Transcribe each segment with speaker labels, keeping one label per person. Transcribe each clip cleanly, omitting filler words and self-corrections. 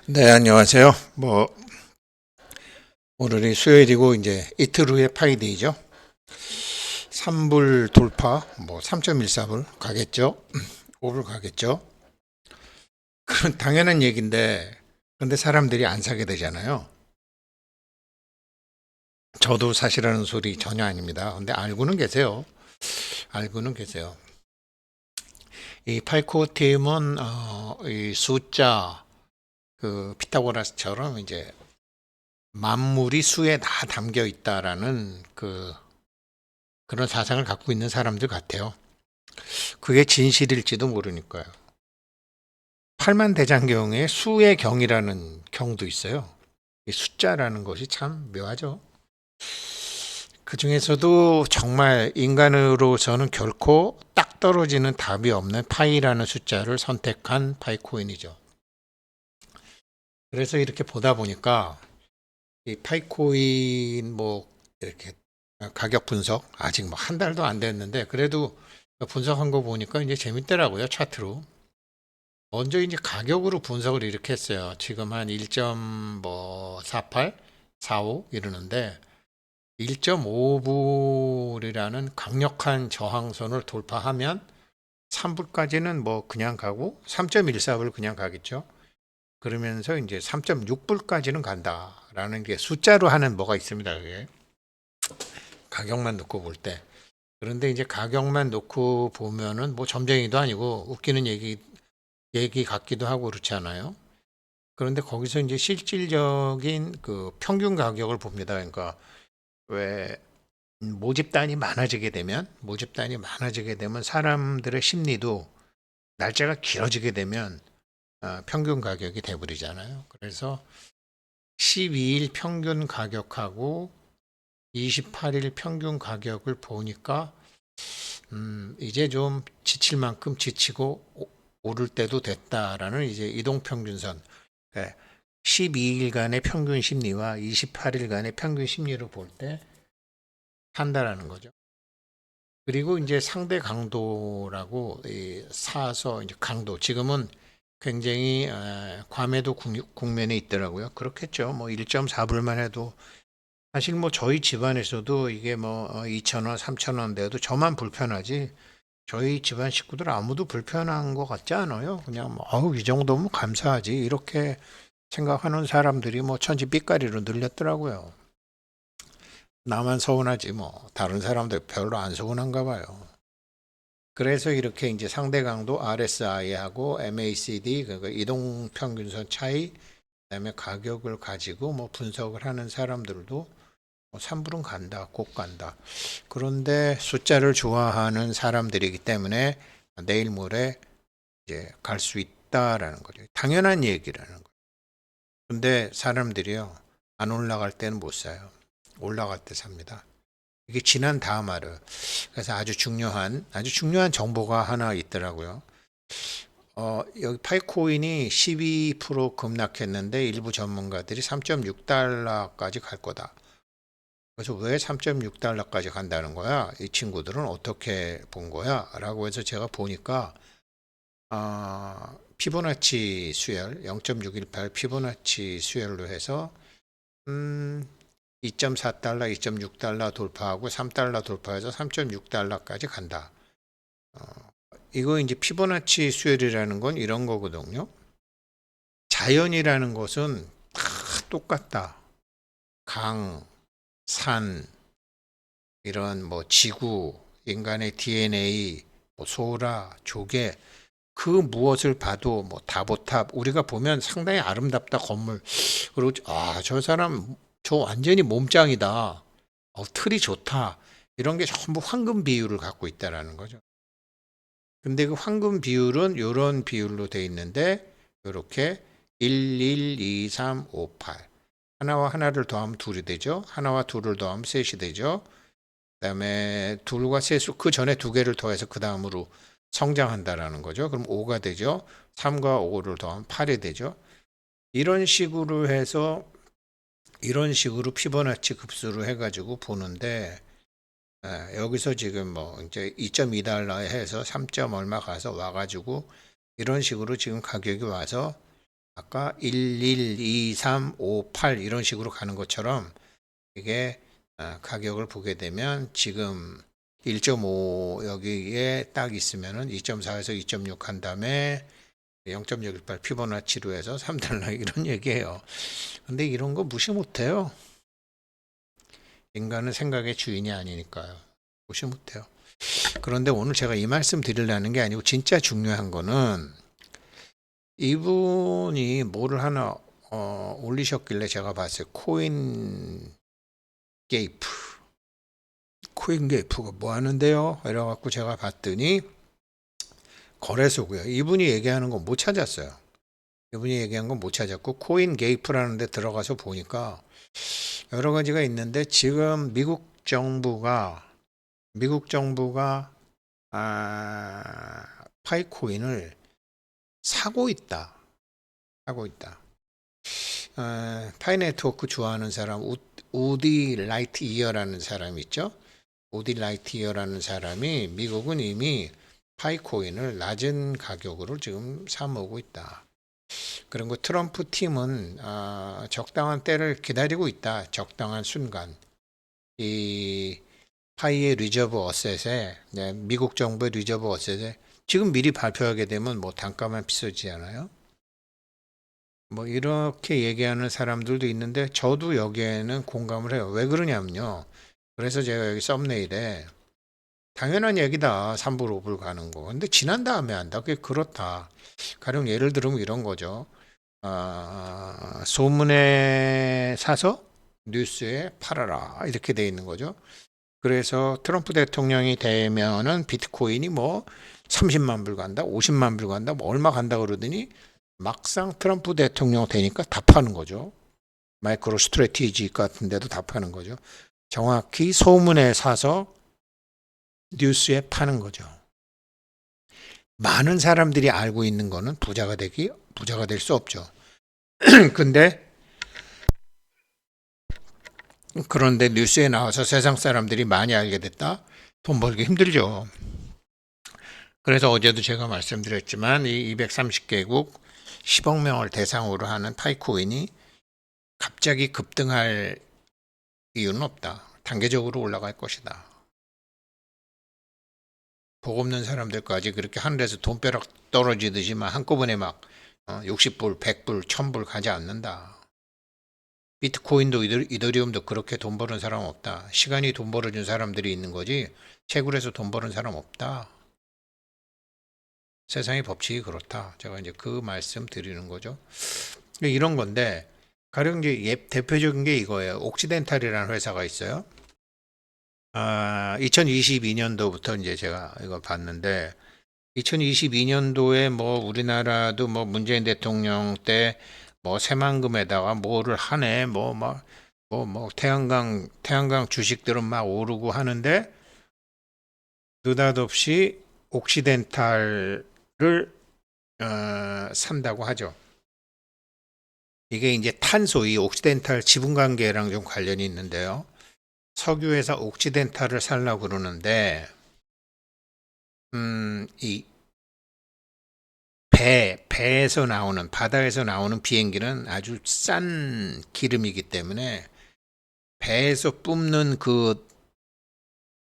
Speaker 1: 네, 안녕하세요. 오늘이 수요일이고, 이제 이틀 후에 파이데이죠. 3불 돌파, 3.14불 가겠죠. 5불 가겠죠. 그런 당연한 얘기인데, 근데 사람들이 안 사게 되잖아요. 저도 사실하는 소리 전혀 아닙니다. 근데 알고는 계세요. 알고는 계세요. 이 팔코 팀은, 이 숫자, 피타고라스처럼 이제 만물이 수에 다 담겨 있다라는 그런 사상을 갖고 있는 사람들 같아요. 그게 진실일지도 모르니까요. 팔만대장경에 수의 경이라는 경도 있어요. 이 숫자라는 것이 참 묘하죠. 그 중에서도 정말 인간으로서는 결코 딱 떨어지는 답이 없는 파이라는 숫자를 선택한 파이코인이죠. 그래서 이렇게 보다 보니까 이 파이코인 이렇게 가격 분석 아직 한 달도 안 됐는데 그래도 분석한 거 보니까 이제 재밌더라고요, 차트로. 먼저 이제 가격으로 분석을 이렇게 했어요. 지금 한 1.48, 45 이러는데 1.5불이라는 강력한 저항선을 돌파하면 3불까지는 그냥 가고 3.14불 그냥 가겠죠. 그러면서 이제 3.6불까지는 간다라는 게 숫자로 하는 뭐가 있습니다. 그게 가격만 놓고 볼 때. 그런데 이제 가격만 놓고 보면은 점쟁이도 아니고 웃기는 얘기 같기도 하고 그렇지 않아요? 그런데 거기서 이제 실질적인 그 평균 가격을 봅니다. 그러니까 왜 모집단이 많아지게 되면 사람들의 심리도 날짜가 길어지게 되면 평균 가격이 돼버리잖아요. 그래서 12일 평균 가격하고 28일 평균 가격을 보니까 이제 좀 지칠 만큼 지치고 오를 때도 됐다라는 이제 이동평균선. 12일간의 평균 심리와 28일간의 평균 심리를 볼 때 한다라는 거죠. 그리고 이제 상대 강도라고 이 사서 이제 강도 지금은 굉장히 과매도 국면에 있더라고요. 그렇겠죠. 1.4불만 해도 사실 저희 집안에서도 이게 2,000원, 3,000원 돼도 저만 불편하지 저희 집안 식구들 아무도 불편한 것 같지 않아요. 그냥 어우 이 정도면 감사하지 이렇게 생각하는 사람들이 천지 삐까리로 늘렸더라고요. 나만 서운하지 다른 사람들 별로 안 서운한가 봐요. 그래서 이렇게 이제 상대 강도 RSI하고 MACD 그러니까 이동 평균선 차이 그다음에 가격을 가지고 분석을 하는 사람들도 3불은 간다, 꼭 간다. 그런데 숫자를 좋아하는 사람들이기 때문에 내일 모레 이제 갈 수 있다라는 거죠. 당연한 얘기라는 거죠. 근데 사람들이요, 안 올라갈 때는 못 사요. 올라갈 때 삽니다. 이게 지난 다음 하루. 그래서 아주 중요한 정보가 하나 있더라고요. 여기 파이코인이 12% 급락했는데 일부 전문가들이 3.6달러까지 갈 거다. 그래서 왜 3.6달러까지 간다는 거야? 이 친구들은 어떻게 본 거야? 라고 해서 제가 보니까 피보나치 수열 0.618 피보나치 수열로 해서 2.4달러, 2.6달러 돌파하고 3달러 돌파해서 3.6달러까지 간다. 이거 이제 피보나치 수열이라는 건 이런 거거든요. 자연이라는 것은 다 똑같다. 강, 산, 이런 지구, 인간의 DNA, 소라, 조개 그 무엇을 봐도 다보탑 우리가 보면 상당히 아름답다 건물. 그리고 저 사람 저 완전히 몸짱이다. 틀이 좋다. 이런 게 전부 황금 비율을 갖고 있다라는 거죠. 근데 그 황금 비율은 이런 비율로 돼 있는데 이렇게 1, 1, 2, 3, 5, 8 하나와 하나를 더하면 둘이 되죠. 하나와 둘을 더하면 셋이 되죠. 그다음에 둘과 셋수 그 전에 두 개를 더해서 그 다음으로 성장한다라는 거죠. 그럼 5가 되죠. 3과 5를 더하면 8이 되죠. 이런 식으로 해서 이런 식으로 피보나치 급수로 해가지고 보는데 여기서 지금 이제 2.2달러에 해서 3점 얼마 가서 와가지고 이런 식으로 지금 가격이 와서 아까 11, 2, 3, 5, 8 이런 식으로 가는 것처럼 이게 가격을 보게 되면 지금 1.5 여기에 딱 있으면은 2.4에서 2.6 한 다음에 0.618 피보나치로 해서 3달러 이런 얘기예요. 근데 이런 거 무시 못해요. 인간은 생각의 주인이 아니니까요. 무시 못해요. 그런데 오늘 제가 이 말씀 드리려는 게 아니고 진짜 중요한 거는 이분이 뭐를 하나 올리셨길래 제가 봤어요. 코인게이프가 뭐 하는데요? 이래갖고 제가 봤더니 거래소고요. 이분이 얘기하는 건 못 찾았어요. 이분이 얘기한 건 못 찾았고 코인게이프라는 데 들어가서 보니까 여러 가지가 있는데 지금 미국 정부가 파이코인을 사고 있다. 사고 있다. 파이 네트워크 좋아하는 사람 우디 라이트 이어라는 사람 있죠? 우디 라이트 이어라는 사람이 미국은 이미 파이코인을 낮은 가격으로 지금 사 모으고 있다. 그리고 트럼프 팀은 적당한 때를 기다리고 있다. 적당한 순간. 이 파이의 리저브 어셋에 미국 정부의 리저브 어셋에 지금 미리 발표하게 되면 뭐 단가만 비싸지않아요? 뭐 이렇게 얘기하는 사람들도 있는데 저도 여기에는 공감을 해요. 왜 그러냐면요. 그래서 제가 여기 썸네일에 당연한 얘기다. 3불, 5불 가는 거. 근데 지난 다음에 한다. 그게 그렇다. 가령 예를 들면 이런 거죠. 소문에 사서 뉴스에 팔아라. 이렇게 돼 있는 거죠. 그래서 트럼프 대통령이 되면은 비트코인이 뭐 30만 불 간다, 50만 불 간다, 뭐 얼마 간다 그러더니 막상 트럼프 대통령 되니까 다 파는 거죠. 마이크로 스트래티지 같은 데도 다 파는 거죠. 정확히 소문에 사서 뉴스에 파는 거죠. 많은 사람들이 알고 있는 거는 부자가 될 수 없죠. 그런데 뉴스에 나와서 세상 사람들이 많이 알게 됐다? 돈 벌기 힘들죠. 그래서 어제도 제가 말씀드렸지만 이 230개국 10억 명을 대상으로 하는 파이코인이 갑자기 급등할 이유는 없다. 단계적으로 올라갈 것이다. 복 없는 사람들까지 그렇게 하늘에서 돈벼락 떨어지듯이 막 한꺼번에 막 60불, 100불, 1000불 가지 않는다. 비트코인도 이더리움도 그렇게 돈 버는 사람 없다. 시간이 돈 벌어준 사람들이 있는 거지 채굴에서 돈 버는 사람 없다. 세상의 법칙이 그렇다. 제가 이제 그 말씀 드리는 거죠. 이런 건데 가령 이제 대표적인 게 이거예요. 옥시덴탈이라는 회사가 있어요. 2022년도부터 이제 제가 이거 봤는데 2022년도에 뭐 우리나라도 뭐 문재인 대통령 때 뭐 새만금에다가 뭐를 하네 뭐 태양광 주식들은 막 오르고 하는데 느닷없이 옥시덴탈을 산다고 하죠. 이게 이제 탄소, 이 옥시덴탈 지분 관계랑 좀 관련이 있는데요. 석유회사 옥시덴탈을 살라고 그러는데, 이 배에서 나오는, 바다에서 나오는 비행기는 아주 싼 기름이기 때문에 배에서 뿜는 그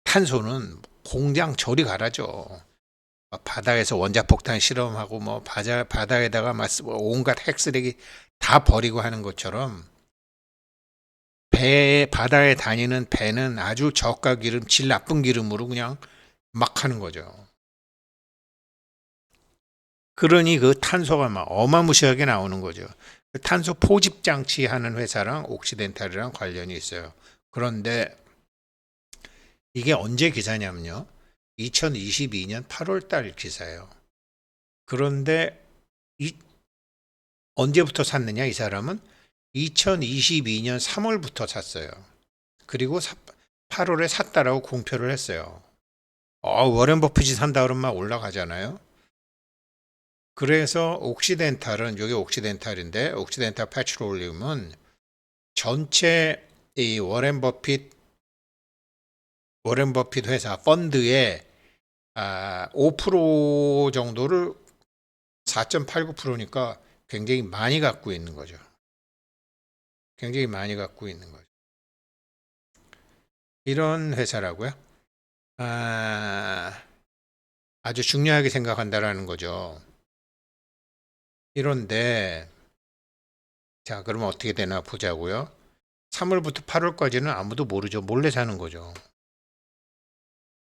Speaker 1: 탄소는 공장 저리 가라죠. 바다에서 원자폭탄 실험하고 뭐 바다에다가 막 온갖 핵쓰레기 다 버리고 하는 것처럼 바다에 다니는 배는 아주 저가 기름, 질 나쁜 기름으로 그냥 막 하는 거죠. 그러니 그 탄소가 막 어마무시하게 나오는 거죠. 그 탄소 포집 장치 하는 회사랑 옥시덴탈이랑 관련이 있어요. 그런데 이게 언제 기사냐면요. 2022년 8월 달 기사예요. 그런데 언제부터 샀느냐 이 사람은 2022년 3월부터 샀어요. 그리고 8월에 샀다라고 공표를 했어요. 워렌 버핏이 산다 그러면 막 올라가잖아요. 그래서 옥시덴탈은 여기 옥시덴탈인데 옥시덴탈 페트롤리움은 전체 이 워렌 버핏 회사 펀드의 5% 정도를 4.89%니까 굉장히 많이 갖고 있는 거죠. 굉장히 많이 갖고 있는 거죠. 이런 회사라고요? 아주 중요하게 생각한다라는 거죠. 이런데, 자, 그러면 어떻게 되나 보자고요. 3월부터 8월까지는 아무도 모르죠. 몰래 사는 거죠.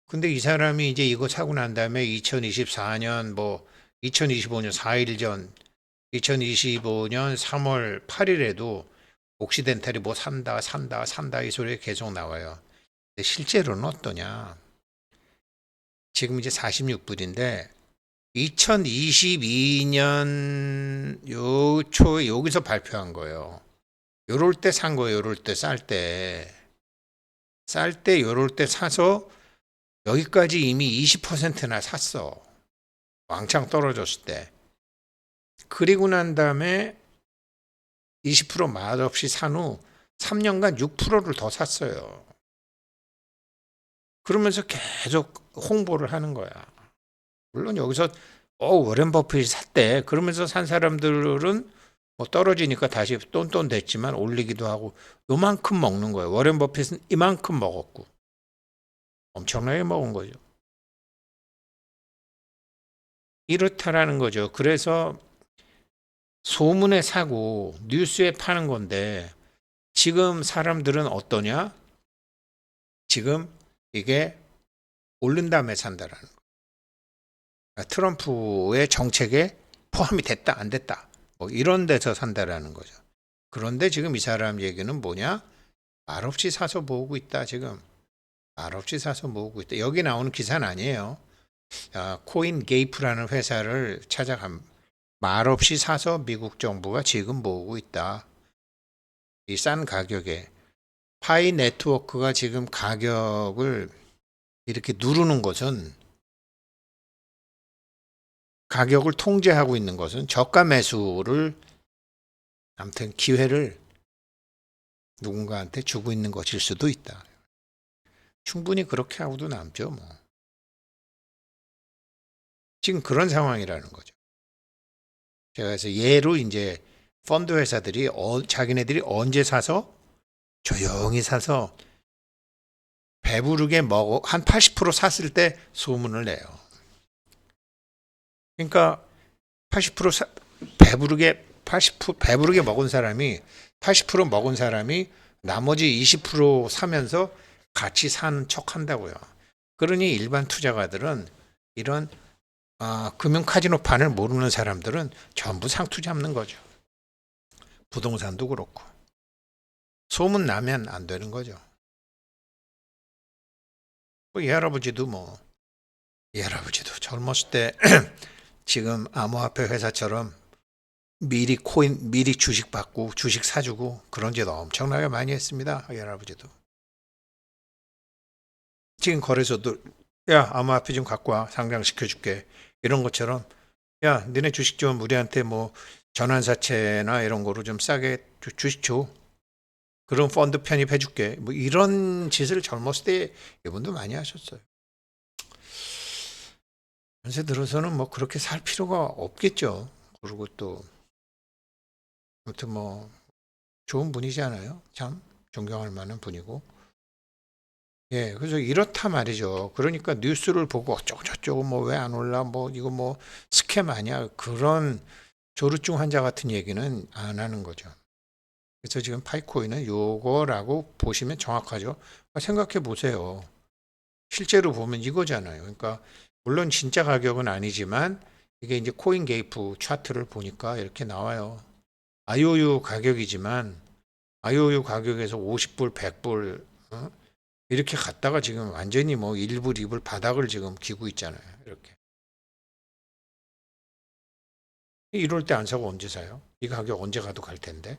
Speaker 1: 근데 이 사람이 이제 이거 사고 난 다음에 2024년 2025년 4일 전 2025년 3월 8일에도 옥시덴탈이 뭐 산다 이 소리 계속 나와요. 근데 실제로는 어떠냐? 지금 이제 46불인데 2022년 요 초에 여기서 발표한 거예요. 요럴 때 산 거예요. 요럴 때 쌀 때 요럴 때 사서 여기까지 이미 20%나 샀어. 왕창 떨어졌을 때. 그리고 난 다음에 20% 맛없이 산 후 3년간 6%를 더 샀어요. 그러면서 계속 홍보를 하는 거야. 물론 여기서 워렌 버핏이 샀대. 그러면서 산 사람들은 뭐 떨어지니까 다시 똔똔 됐지만 올리기도 하고 요만큼 먹는 거예요. 워렌 버핏은 이만큼 먹었고 엄청나게 먹은 거죠. 이렇다라는 거죠. 그래서 소문에 사고 뉴스에 파는 건데 지금 사람들은 어떠냐? 지금 이게 오른 다음에 산다라는 거. 트럼프의 정책에 포함이 됐다 안 됐다 뭐 이런 데서 산다라는 거죠. 그런데 지금 이 사람 얘기는 뭐냐? 말없이 사서 모으고 있다 지금. 말없이 사서 모으고 있다. 여기 나오는 기사는 아니에요. 코인 게이프라는 회사를 찾아간 말없이 사서 미국 정부가 지금 모으고 있다. 이 싼 가격에 파이 네트워크가 지금 가격을 이렇게 누르는 것은 가격을 통제하고 있는 것은 저가 매수를 아무튼 기회를 누군가한테 주고 있는 것일 수도 있다. 충분히 그렇게 하고도 남죠, 뭐. 지금 그런 상황이라는 거죠. 제가 그래서 예로 이제 펀드 회사들이 자기네들이 언제 사서 조용히 사서 배부르게 먹어 한 80% 샀을 때 소문을 내요. 그러니까 80% 배부르게 먹은 사람이 80% 먹은 사람이 나머지 20% 사면서 같이 사는 척 한다고요. 그러니 일반 투자가들은 이런 금융 카지노판을 모르는 사람들은 전부 상투 잡는 거죠. 부동산도 그렇고. 소문 나면 안 되는 거죠. 이 할아버지도 이 할아버지도 젊었을 때 지금 암호화폐 회사처럼 미리 주식 받고 주식 사주고 그런 짓 엄청나게 많이 했습니다. 이 할아버지도. 지금 거래소도 야 암호화폐 좀 갖고 와 상장시켜줄게 이런 것처럼 야 너네 주식 좀 우리한테 뭐 전환사채나 이런 거로 좀 싸게 주식 줘 그런 펀드 편입해줄게 뭐 이런 짓을 젊었을 때 이분도 많이 하셨어요. 연세 들어서는 뭐 그렇게 살 필요가 없겠죠. 그리고 또 아무튼 뭐 좋은 분이잖아요. 참 존경할 만한 분이고. 예, 그래서 이렇다 말이죠. 그러니까 뉴스를 보고 어쩌고 저쩌고 뭐 왜 안 올라 뭐 이거 뭐 스캠 아니야 그런 조루증 환자 같은 얘기는 안 하는 거죠. 그래서 지금 파이코인은 요거라고 보시면 정확하죠. 생각해 보세요. 실제로 보면 이거잖아요. 그러니까 물론 진짜 가격은 아니지만 이게 이제 코인 게이프 차트를 보니까 이렇게 나와요. IOU 가격이지만 IOU 가격에서 50불, 100불 이렇게 갔다가 지금 완전히 뭐 1불, 2불 바닥을 지금 기고 있잖아요. 이렇게. 이럴 때 안 사고 언제 사요? 이 가격 언제 가도 갈 텐데.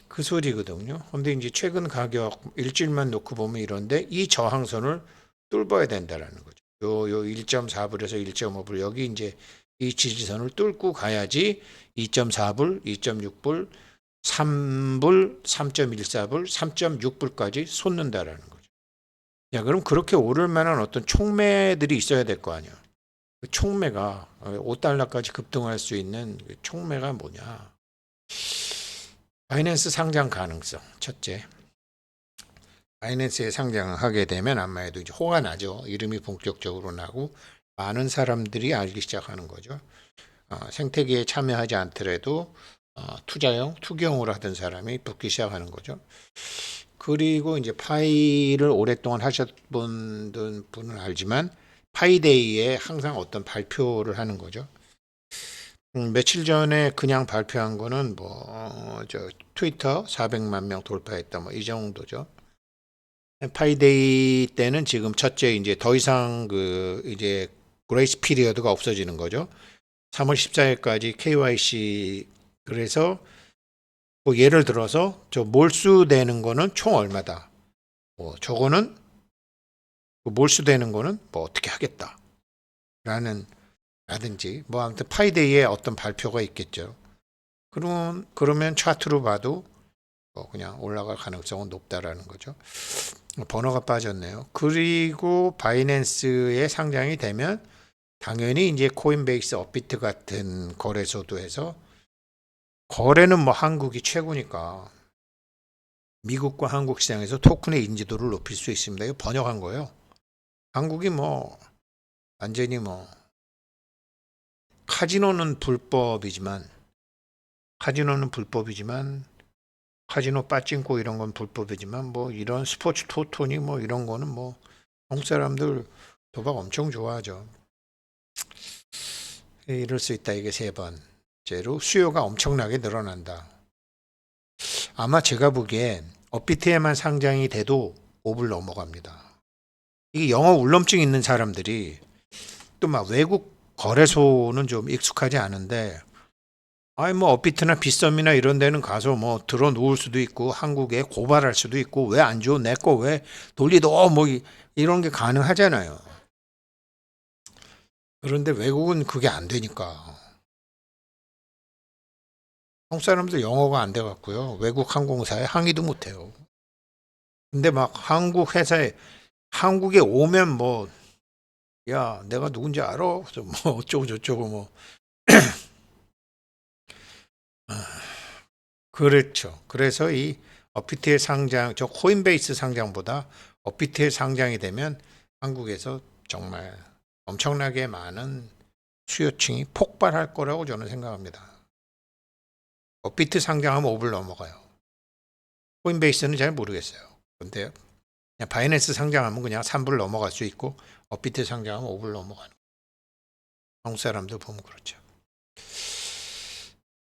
Speaker 1: 그 소리거든요. 근데 이제 최근 가격 일주일만 놓고 보면 이런데 이 저항선을 뚫어야 된다라는 거죠. 요 1.4불에서 1.5불 여기 이제 이 지지선을 뚫고 가야지 2.4불, 2.6불, 3불, 3.14불, 3.6불까지 솟는다라는 거죠. 야, 그럼 그렇게 오를 만한 어떤 촉매들이 있어야 될 거 아니야. 그 촉매가 5달러까지 급등할 수 있는 그 촉매가 뭐냐? 바이낸스 상장 가능성. 첫째. 바이낸스에 상장하게 되면 아마도 이제 호가 나죠. 이름이 본격적으로 나고 많은 사람들이 알기 시작하는 거죠. 생태계에 참여하지 않더라도 투자형, 투기형으로 하던 사람이 붙기 시작하는 거죠. 그리고 이제 파이를 오랫동안 하셨던 분은 알지만 파이데이에 항상 어떤 발표를 하는 거죠. 며칠 전에 그냥 발표한 거는 저 트위터 400만 명 돌파했다 뭐 이 정도죠. 파이데이 때는 지금 첫째 이제 더 이상 그 이제 그레이스 피리어드가 없어지는 거죠. 3월 14일까지 KYC 그래서 뭐 예를 들어서 저 몰수되는 거는 총 얼마다. 뭐 저거는 몰수되는 거는 뭐 어떻게 하겠다라는 라든지 뭐 아무튼 파이데이에 어떤 발표가 있겠죠. 그러면 차트로 봐도 그냥 올라갈 가능성은 높다라는 거죠. 번호가 빠졌네요. 그리고 바이낸스에 상장이 되면 당연히 이제 코인베이스, 업비트 같은 거래소도 해서 거래는 뭐 한국이 최고니까 미국과 한국 시장에서 토큰의 인지도를 높일 수 있습니다. 이거 번역한 거예요. 한국이 뭐 완전히 뭐 카지노는 불법이지만 카지노 빠찡코 이런 건 불법이지만 뭐 이런 스포츠 토토니 뭐 이런 거는 뭐 한국 사람들 도박 엄청 좋아하죠. 이럴 수 있다. 이게 세 번째로 수요가 엄청나게 늘어난다. 아마 제가 보기엔 업비트에만 상장이 돼도 5불 넘어갑니다. 이게 영어 울렁증 있는 사람들이 또 막 외국 거래소는 좀 익숙하지 않은데 아니 뭐 업비트나 빗썸이나 이런 데는 가서 뭐 들어 누울 수도 있고 한국에 고발할 수도 있고 왜 안 줘? 내 거 왜 돌리도 뭐 이런 게 가능하잖아요. 그런데 외국은 그게 안 되니까 한국 사람들 영어가 안 돼 갖고요. 외국 항공사에 항의도 못 해요. 근데 막 한국 회사에 한국에 오면 뭐 야, 내가 누군지 알아? 그래서 뭐 어쩌고 저쩌고 뭐 그렇죠. 그래서 이 업비트의 상장, 저 코인베이스 상장보다 업비트의 상장이 되면 한국에서 정말 엄청나게 많은 수요층이 폭발할 거라고 저는 생각합니다. 업비트 상장하면 5불 넘어가요. 코인베이스는 잘 모르겠어요. 근데 그냥 바이낸스 상장하면 그냥 3불 넘어갈 수 있고 업비트 상장하면 5불 넘어가는. 한국 사람들 보면 그렇죠.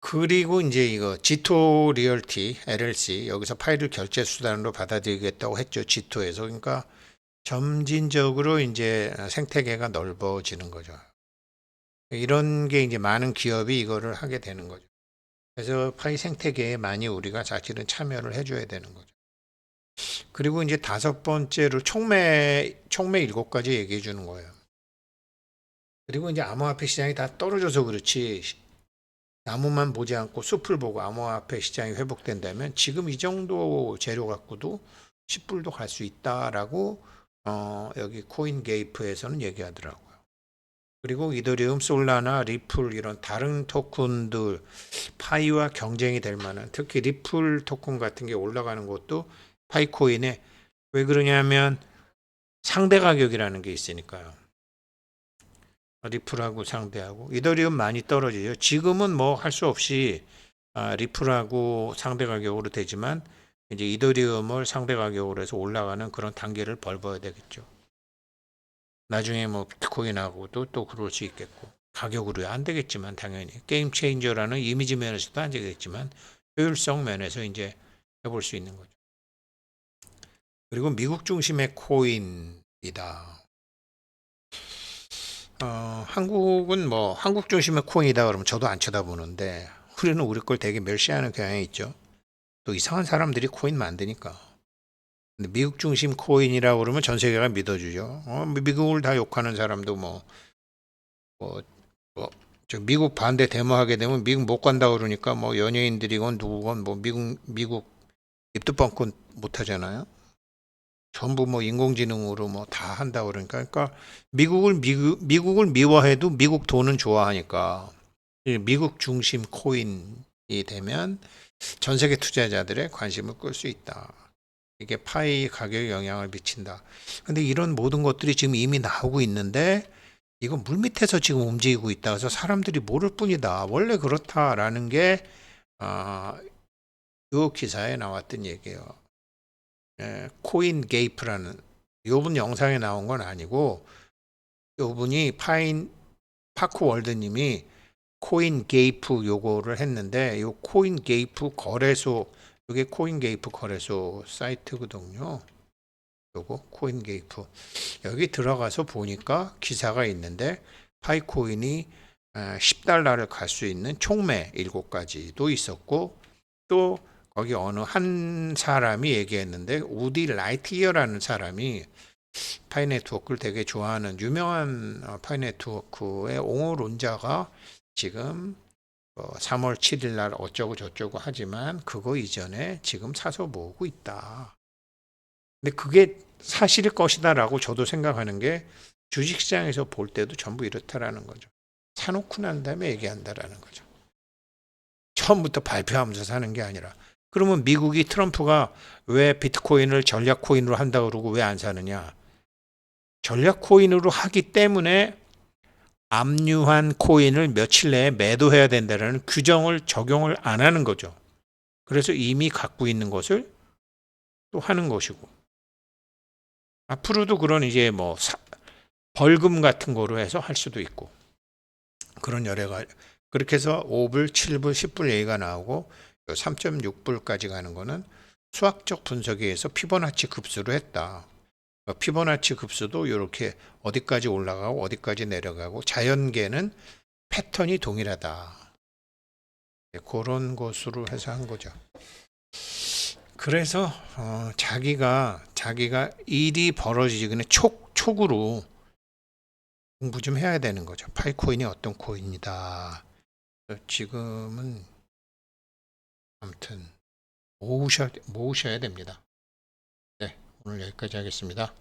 Speaker 1: 그리고 이제 이거 G2 리얼티 LLC 여기서 파일을 결제 수단으로 받아들이겠다고 했죠. G2에서. 그러니까 점진적으로 이제 생태계가 넓어지는 거죠. 이런 게 이제 많은 기업이 이거를 하게 되는 거죠. 그래서 파이 생태계에 많이 우리가 사실은 참여를 해줘야 되는 거죠. 그리고 이제 다섯 번째로 촉매 일곱 가지 얘기해 주는 거예요. 그리고 이제 암호화폐 시장이 다 떨어져서 그렇지 나무만 보지 않고 숲을 보고 암호화폐 시장이 회복된다면 지금 이 정도 재료 갖고도 10불도 갈 수 있다라고 여기 코인게이프에서는 얘기하더라고요. 그리고 이더리움, 솔라나, 리플 이런 다른 토큰들 파이와 경쟁이 될 만한 특히 리플 토큰 같은 게 올라가는 것도 파이코인에 왜 그러냐면 상대 가격이라는 게 있으니까요. 리플하고 상대하고 이더리움 많이 떨어지죠. 지금은 뭐 할 수 없이 리플하고 상대 가격으로 되지만 이제 이더리움을 상대 가격으로 해서 올라가는 그런 단계를 밟아야 되겠죠. 나중에 뭐 비트코인하고도 또 그럴 수 있겠고 가격으로 안 되겠지만 당연히 게임 체인저라는 이미지 면에서도 안 되겠지만 효율성 면에서 이제 해볼 수 있는 거죠. 그리고 미국 중심의 코인이다. 한국은 뭐 한국 중심의 코인이다 그러면 저도 안 쳐다보는데 우리는 우리 걸 되게 멸시하는 경향이 있죠. 또 이상한 사람들이 코인 만드니까. 근데 미국 중심 코인이라고 그러면 전 세계가 믿어주죠. 미국을 다 욕하는 사람도 뭐, 저 미국 반대 데모하게 되면 미국 못 간다 그러니까 뭐 연예인들이건 누구건 뭐 미국 입도 뻥끗 못 하잖아요. 전부 뭐 인공지능으로 뭐 다 한다 그러니까 미국을 미워해도 미국 돈은 좋아하니까 이 미국 중심 코인이 되면 전 세계 투자자들의 관심을 끌 수 있다. 이게 파이 가격에 영향을 미친다. 근데 이런 모든 것들이 지금 이미 나오고 있는데 이건 물밑에서 지금 움직이고 있다. 그래서 사람들이 모를 뿐이다. 원래 그렇다라는 게 이 기사에 나왔던 얘기예요. 코인 게이프라는 요분 영상에 나온 건 아니고 요분이 파크 월드님이 코인 게이프 요거를 했는데 요 코인 게이프 거래소 요게 코인 게이프 거래소 사이트거든요. 요거 코인 게이프 여기 들어가서 보니까 기사가 있는데 파이코인이 $10를 갈 수 있는 총매 7가지도 있었고 또 거기 어느 한 사람이 얘기했는데 우디 라이트이어라는 사람이 파이 네트워크를 되게 좋아하는 유명한 파이 네트워크의 옹호론자가 지금 3월 7일 날 어쩌고 저쩌고 하지만 그거 이전에 지금 사서 모으고 있다. 근데 그게 사실일 것이다라고 저도 생각하는 게 주식시장에서 볼 때도 전부 이렇다라는 거죠. 사놓고 난 다음에 얘기한다라는 거죠. 처음부터 발표하면서 사는 게 아니라. 그러면 미국이 트럼프가 왜 비트코인을 전략 코인으로 한다 그러고 왜 안 사느냐? 전략 코인으로 하기 때문에 압류한 코인을 며칠 내에 매도해야 된다는 규정을 적용을 안 하는 거죠. 그래서 이미 갖고 있는 것을 또 하는 것이고. 앞으로도 그런 이제 뭐 벌금 같은 거로 해서 할 수도 있고. 그런 여러 가지. 그렇게 해서 5불, 7불, 10불 얘기가 나오고 3.6불까지 가는 거는 수학적 분석에 의해서 피보나치 급수로 했다. 피보나치 급수도 이렇게 어디까지 올라가고 어디까지 내려가고 자연계는 패턴이 동일하다. 그런 것으로 해서 한 거죠. 그래서 자기가 일이 벌어지기 전에 촉으로 공부 좀 해야 되는 거죠. 파이코인이 어떤 코인이다. 지금은 아무튼 모으셔야 됩니다. 네, 오늘 여기까지 하겠습니다.